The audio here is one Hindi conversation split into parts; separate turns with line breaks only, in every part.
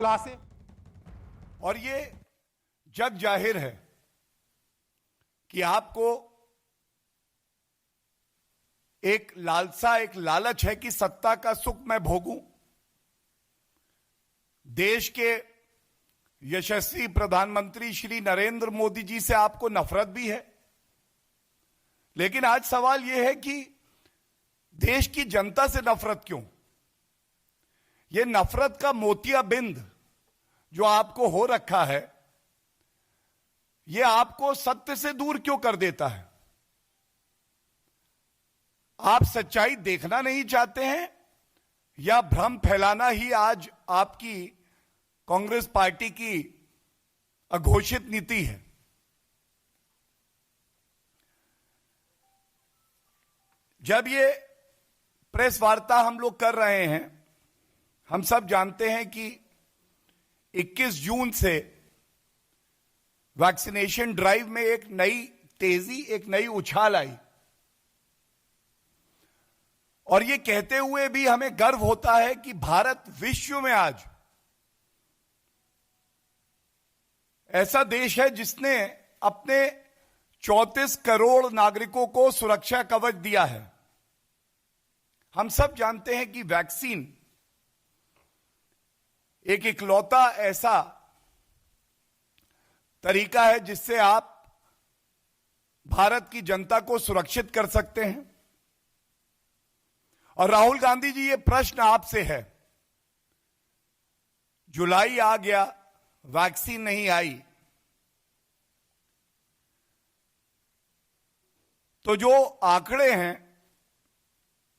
से। और ये जग जाहिर है कि आपको एक लालसा, एक लालच है कि सत्ता का सुख मैं भोगूं। देश के यशस्वी प्रधानमंत्री श्री नरेंद्र मोदी जी से आपको नफरत भी है, लेकिन आज सवाल यह है कि देश की जनता से नफरत क्यों? यह नफरत का मोतियाबिंद जो आपको हो रखा है, यह आपको सत्य से दूर क्यों कर देता है? आप सच्चाई देखना नहीं चाहते हैं या भ्रम फैलाना ही आज आपकी कांग्रेस पार्टी की अघोषित नीति है? जब ये प्रेस वार्ता हम लोग कर रहे हैं, हम सब जानते हैं कि 21 जून से वैक्सीनेशन ड्राइव में एक नई तेजी, एक नई उछाल आई। और ये कहते हुए भी हमें गर्व होता है कि भारत विश्व में आज ऐसा देश है जिसने अपने 34 करोड़ नागरिकों को सुरक्षा कवच दिया है। हम सब जानते हैं कि वैक्सीन एक इकलौता ऐसा तरीका है जिससे आप भारत की जनता को सुरक्षित कर सकते हैं। और राहुल गांधी जी, ये प्रश्न आपसे है, जुलाई आ गया, वैक्सीन नहीं आई, तो जो आंकड़े हैं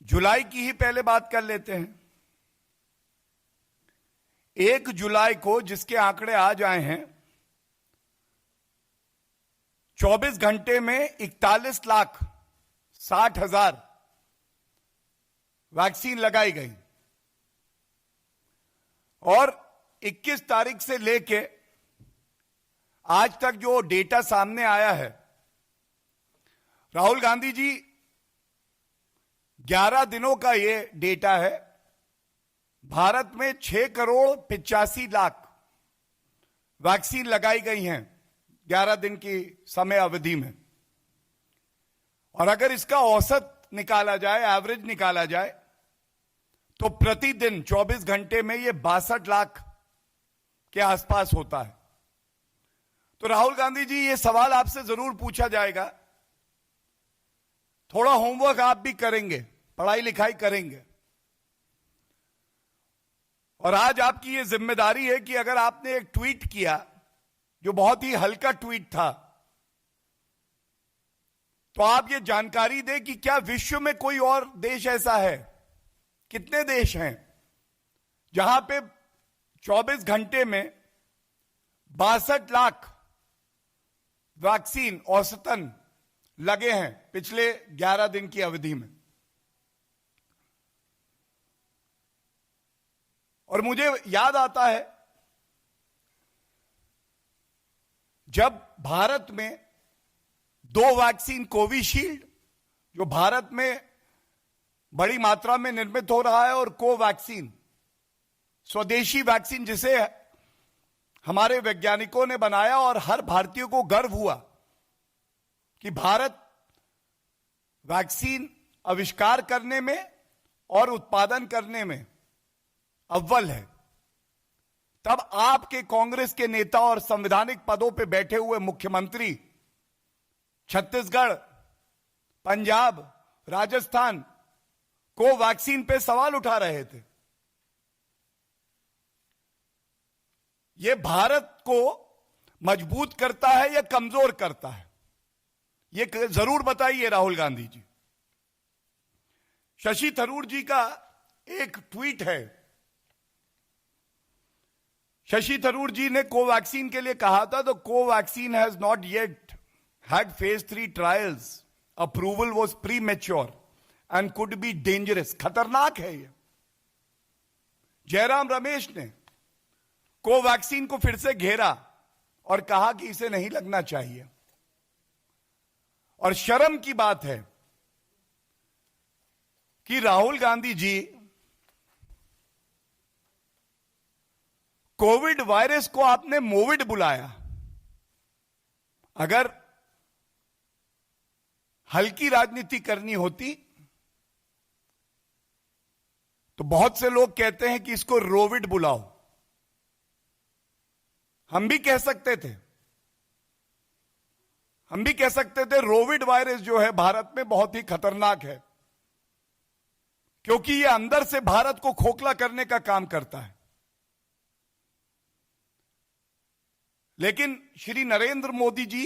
जुलाई की ही पहले बात कर लेते हैं। 1 जुलाई को जिसके आंकड़े आज आए हैं, 24 घंटे में 41,60,000 वैक्सीन लगाई गई। और 21 तारीख से लेके आज तक जो डेटा सामने आया है, राहुल गांधी जी, 11 दिनों का ये डेटा है। भारत में 6 करोड़ 85 लाख वैक्सीन लगाई गई हैं 11 दिन की समय अवधि में। और अगर इसका औसत निकाला जाए, एवरेज निकाला जाए, तो प्रतिदिन 24 घंटे में ये 62 लाख के आसपास होता है। तो राहुल गांधी जी, ये सवाल आपसे जरूर पूछा जाएगा, थोड़ा होमवर्क आप भी करेंगे, पढ़ाई लिखाई करेंगे। और आज आपकी ये जिम्मेदारी है कि अगर आपने एक ट्वीट किया जो बहुत ही हल्का ट्वीट था, तो आप ये जानकारी दें कि क्या विश्व में कोई और देश ऐसा है, कितने देश हैं जहां पे 24 घंटे में 62 लाख वैक्सीन औसतन लगे हैं पिछले 11 दिन की अवधि में। और मुझे याद आता है जब भारत में 2 वैक्सीन, कोविशील्ड जो भारत में बड़ी मात्रा में निर्मित हो रहा है, और कोवैक्सीन स्वदेशी वैक्सीन जिसे हमारे वैज्ञानिकों ने बनाया, और हर भारतीय को गर्व हुआ कि भारत वैक्सीन आविष्कार करने में और उत्पादन करने में अव्वल है। तब आपके कांग्रेस के नेता और संवैधानिक पदों पे बैठे हुए मुख्यमंत्री छत्तीसगढ़, पंजाब, राजस्थान कोवैक्सीन पे सवाल उठा रहे थे। यह भारत को मजबूत करता है या कमजोर करता है, यह जरूर बताइए राहुल गांधी जी। शशि थरूर जी का एक ट्वीट है। शशि थरूर जी ने कोवैक्सीन के लिए कहा था, तो Covaxin has not yet had phase 3 trials, approval was pre mature and could be dangerous. खतरनाक है ये। जयराम रमेश ने कोवैक्सीन को फिर से घेरा और कहा कि इसे नहीं लगना चाहिए। और शर्म की बात है कि राहुल गांधी जी कोविड वायरस को आपने मोविड बुलाया। अगर हल्की राजनीति करनी होती तो बहुत से लोग कहते हैं कि इसको रोविड बुलाओ। हम भी कह सकते थे, रोविड वायरस जो है भारत में बहुत ही खतरनाक है, क्योंकि यह अंदर से भारत को खोखला करने का काम करता है। लेकिन श्री नरेंद्र मोदी जी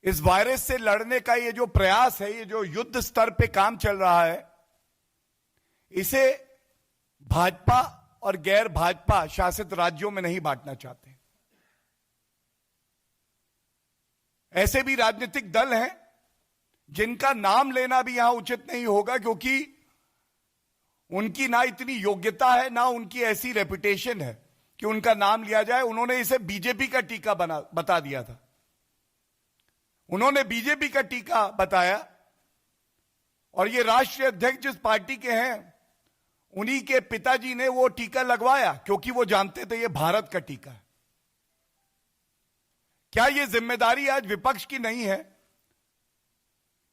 इस वायरस से लड़ने का ये जो प्रयास है, ये जो युद्ध स्तर पे काम चल रहा है, इसे भाजपा और गैर भाजपा शासित राज्यों में नहीं बांटना चाहते। ऐसे भी राजनीतिक दल हैं जिनका नाम लेना भी यहां उचित नहीं होगा, क्योंकि उनकी ना इतनी योग्यता है, ना उनकी ऐसी रेपुटेशन है कि उनका नाम लिया जाए। उन्होंने इसे बीजेपी का टीका बता दिया था। उन्होंने बीजेपी का टीका बताया, और ये राष्ट्रीय अध्यक्ष जिस पार्टी के हैं उन्हीं के पिताजी ने वो टीका लगवाया, क्योंकि वो जानते थे ये भारत का टीका है। क्या ये जिम्मेदारी आज विपक्ष की नहीं है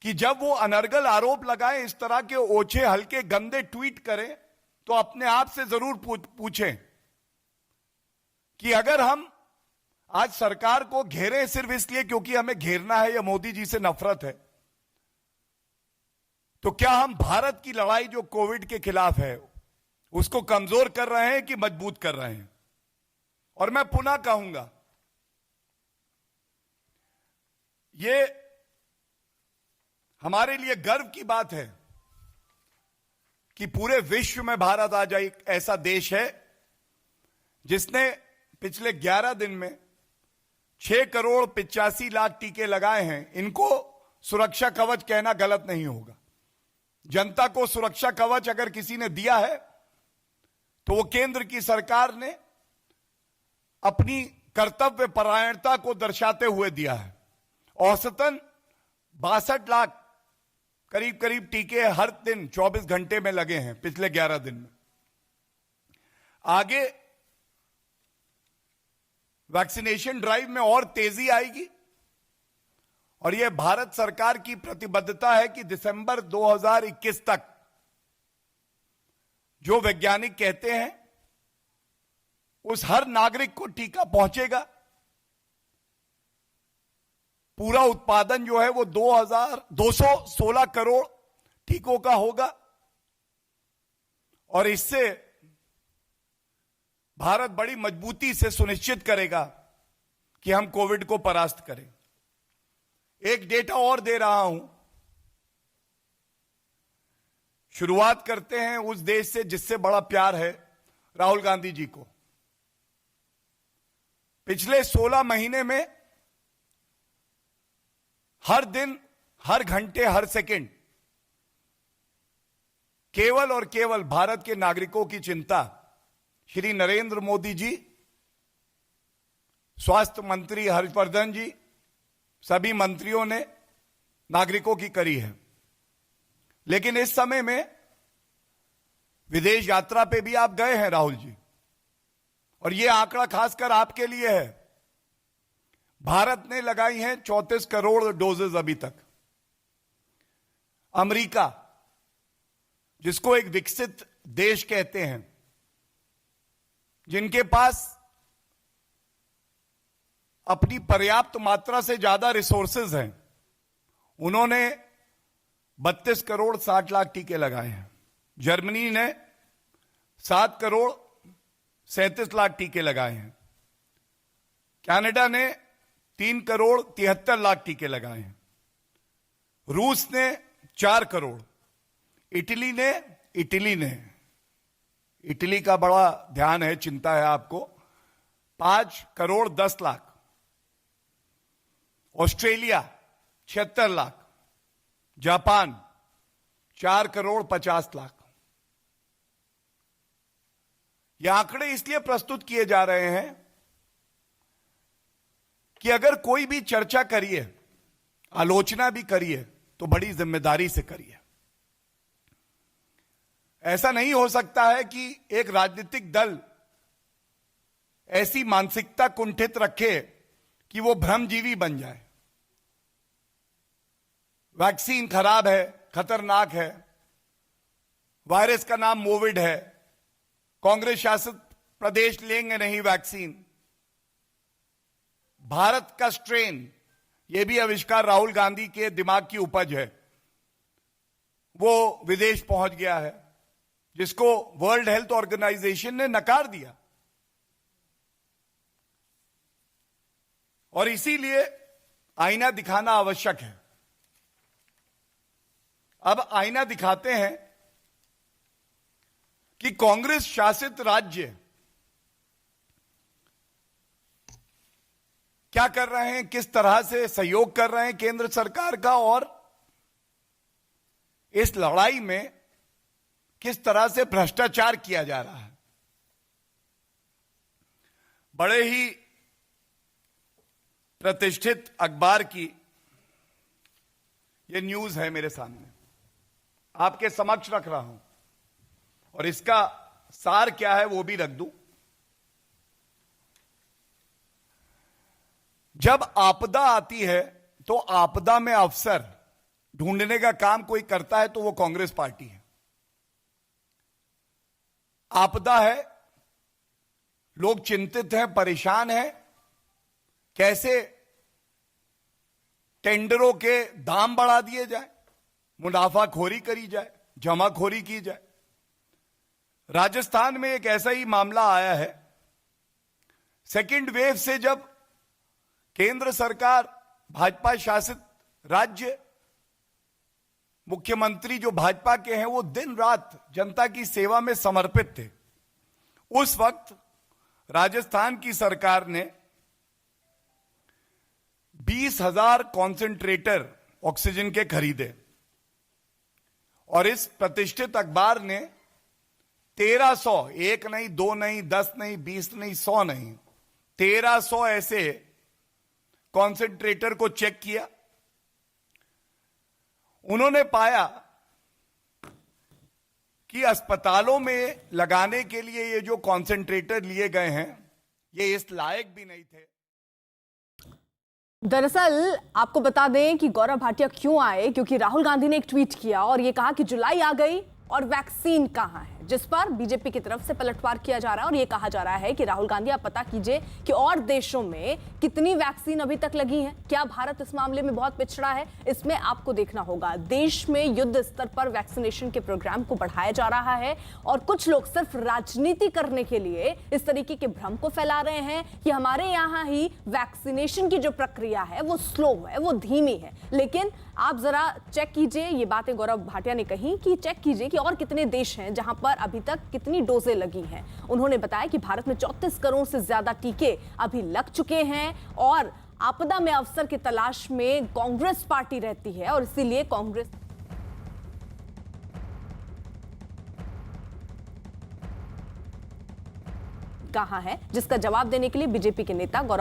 कि जब वो अनर्गल आरोप लगाए, इस तरह के ओछे हल्के गंदे ट्वीट करें, तो अपने आप से जरूर पूछें कि अगर हम आज सरकार को घेरें सिर्फ इसलिए क्योंकि हमें घेरना है या मोदी जी से नफरत है, तो क्या हम भारत की लड़ाई जो कोविड के खिलाफ है उसको कमजोर कर रहे हैं कि मजबूत कर रहे हैं? और मैं पुनः कहूंगा, ये हमारे लिए गर्व की बात है कि पूरे विश्व में भारत आज एक ऐसा देश है जिसने पिछले 11 दिन में 6,85,00,000 टीके लगाए हैं। इनको सुरक्षा कवच कहना गलत नहीं होगा। जनता को सुरक्षा कवच अगर किसी ने दिया है तो वो केंद्र की सरकार ने अपनी कर्तव्य परायणता को दर्शाते हुए दिया है। औसतन 62 लाख करीब करीब टीके हर दिन 24 घंटे में लगे हैं पिछले 11 दिन में। आगे वैक्सीनेशन ड्राइव में और तेजी आएगी, और यह भारत सरकार की प्रतिबद्धता है कि दिसंबर 2021 तक जो वैज्ञानिक कहते हैं उस हर नागरिक को टीका पहुंचेगा। पूरा उत्पादन जो है वो 216 करोड़ टीकों का होगा, और इससे भारत बड़ी मजबूती से सुनिश्चित करेगा कि हम कोविड को परास्त करें। एक डेटा और दे रहा हूं। शुरुआत करते हैं उस देश से जिससे बड़ा प्यार है राहुल गांधी जी को। पिछले 16 महीने में हर दिन, हर घंटे, हर सेकंड केवल और केवल भारत के नागरिकों की चिंता श्री नरेंद्र मोदी जी, स्वास्थ्य मंत्री हर्षवर्धन जी, सभी मंत्रियों ने नागरिकों की करी है। लेकिन इस समय में विदेश यात्रा पे भी आप गए हैं राहुल जी, और यह आंकड़ा खासकर आपके लिए है। भारत ने लगाई हैं 34 करोड़ डोजेज अभी तक। अमेरिका, जिसको एक विकसित देश कहते हैं, जिनके पास अपनी पर्याप्त मात्रा से ज्यादा रिसोर्सेज हैं, उन्होंने 32 करोड़ 60 लाख टीके लगाए हैं। जर्मनी ने 7 करोड़ 37 लाख टीके लगाए हैं। कनाडा ने 3 करोड़ 73 लाख टीके लगाए हैं। रूस ने 4 करोड़। इटली का बड़ा ध्यान है, चिंता है आपको, 5 करोड़ 10 लाख। ऑस्ट्रेलिया 76 लाख। जापान 4 करोड़ 50 लाख। ये आंकड़े इसलिए प्रस्तुत किए जा रहे हैं कि अगर कोई भी चर्चा करिए, आलोचना भी करिए, तो बड़ी जिम्मेदारी से करिए। ऐसा नहीं हो सकता है कि एक राजनीतिक दल ऐसी मानसिकता कुंठित रखे कि वो भ्रमजीवी बन जाए। वैक्सीन खराब है, खतरनाक है, वायरस का नाम मोविड है, कांग्रेस शासित प्रदेश लेंगे नहीं वैक्सीन। भारत का स्ट्रेन, यह भी आविष्कार राहुल गांधी के दिमाग की उपज है, वो विदेश पहुंच गया है, जिसको वर्ल्ड हेल्थ ऑर्गेनाइजेशन ने नकार दिया। और इसीलिए आईना दिखाना आवश्यक है। अब आईना दिखाते हैं कि कांग्रेस शासित राज्य क्या कर रहे हैं, किस तरह से सहयोग कर रहे हैं केंद्र सरकार का, और इस लड़ाई में किस तरह से भ्रष्टाचार किया जा रहा है। बड़े ही प्रतिष्ठित अखबार की यह न्यूज है मेरे सामने, आपके समक्ष रख रहा हूं, और इसका सार क्या है वो भी रख दूं। जब आपदा आती है तो आपदा में अवसर ढूंढने का काम कोई करता है तो वो कांग्रेस पार्टी है। आपदा है, लोग चिंतित हैं, परेशान हैं, कैसे टेंडरों के दाम बढ़ा दिए जाए, मुनाफाखोरी करी जाए, जमाखोरी की जाए। राजस्थान में एक ऐसा ही मामला आया है। सेकेंड वेव से जब केंद्र सरकार, भाजपा शासित राज्य, मुख्यमंत्री जो भाजपा के हैं वो दिन रात जनता की सेवा में समर्पित थे, उस वक्त राजस्थान की सरकार ने 20,000 कॉन्सेंट्रेटर ऑक्सीजन के खरीदे, और इस प्रतिष्ठित अखबार ने 1300, एक नहीं, दो नहीं, 10 नहीं, 20 नहीं, 100 नहीं, 1300 ऐसे कॉन्सेंट्रेटर को चेक किया। उन्होंने पाया कि अस्पतालों में लगाने के लिए ये जो कॉन्सेंट्रेटर लिए गए हैं, ये इस लायक भी नहीं थे।
दरअसल आपको बता दें कि गौरव भाटिया क्यों आए, क्योंकि राहुल गांधी ने एक ट्वीट किया और ये कहा कि जुलाई आ गई और वैक्सीन कहां है, जिस पर बीजेपी की तरफ से पलटवार किया जा रहा है और ये कहा जा रहा है कि राहुल गांधी आप पता कीजिए कि और देशों में कितनी वैक्सीन अभी तक लगी है, क्या भारत इस मामले में बहुत पिछड़ा है, इसमें आपको देखना होगा। देश में युद्ध स्तर पर वैक्सीनेशन के प्रोग्राम को बढ़ाया जा रहा है और कुछ लोग सिर्फ राजनीति करने के लिए इस तरीके के भ्रम को फैला रहे हैं कि हमारे यहां ही वैक्सीनेशन की जो प्रक्रिया है वो स्लो है, वो धीमी है। लेकिन आप जरा चेक कीजिए, ये बातें गौरव भाटिया ने कही कि चेक कीजिए कि और कितने देश हैं जहां पर अभी तक कितनी डोजें लगी हैं। उन्होंने बताया कि भारत में 34 करोड़ से ज्यादा टीके अभी लग चुके हैं और आपदा में अवसर की तलाश में कांग्रेस पार्टी रहती है और इसीलिए कांग्रेस कहां है, जिसका जवाब देने के लिए बीजेपी के नेता गौरव